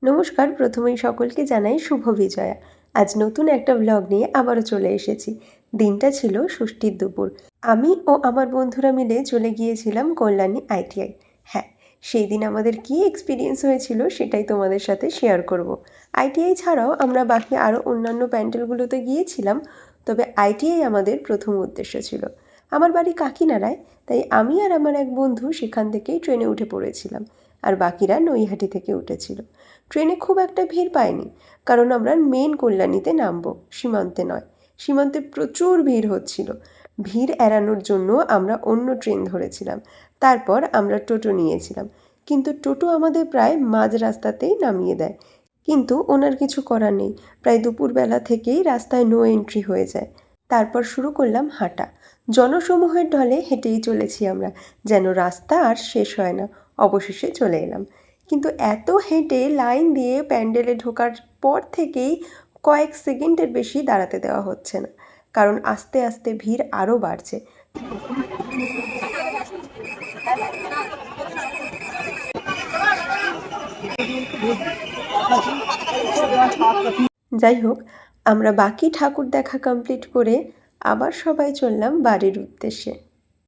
নমস্কার, প্রথমেই সকলকে জানাই শুভ বিজয়া। আজ নতুন একটা ব্লগ নিয়ে আবারও চলে এসেছি। দিনটা ছিল ষষ্ঠীর দুপুর। আমি ও আমার বন্ধুরা মিলে চলে গিয়েছিলাম কল্যাণী আইটিআই। হ্যাঁ, সেই দিন আমাদের কী এক্সপিরিয়েন্স হয়েছিল সেটাই তোমাদের সাথে শেয়ার করব। আইটিআই ছাড়াও আমরা বাকি আরও অন্যান্য প্যান্ডেলগুলোতে গিয়েছিলাম, তবে আইটিআই আমাদের প্রথম উদ্দেশ্য ছিল। আমার বাড়ি কাকিনাড়ায়, তাই আমি আর আমার এক বন্ধু সেখান থেকেই ট্রেনে উঠে পড়েছিলাম, আর বাকিরা নৈহাটি থেকে উঠেছিল। ট্রেনে খুব একটা ভিড় পাইনি, কারণ আমরা মেন কল্যাণীতে নামবো, সীমান্তে নয়। সীমান্তে প্রচুর ভিড় হচ্ছিল। ভিড় এড়ানোর জন্য আমরা অন্য ট্রেন ধরেছিলাম। তারপর আমরা টোটো নিয়েছিলাম, কিন্তু টোটো আমাদের প্রায় মাঝ রাস্তাতেই নামিয়ে দেয়। কিন্তু ওনার কিছু করার নেই, প্রায় দুপুরবেলা থেকেই রাস্তায় নো এন্ট্রি হয়ে যায়। তারপর শুরু করলাম হাঁটা। জনসমূহের ঢলে হেঁটেই চলেছি আমরা, যেন রাস্তা আর শেষ হয় না। অবশেষে চলে এলাম, কিন্তু এত হেঁটে লাইন দিয়ে প্যান্ডেলে ঢোকার পর থেকেই কয়েক সেকেন্ডের বেশি দাঁড়াতে দেওয়া হচ্ছে না, কারণ আস্তে আস্তে ভিড় আরও বাড়ছে। যাই হোক, আমরা বাকি ঠাকুর দেখা কমপ্লিট করে আবার সবাই চললাম বাড়ির উদ্দেশ্যে।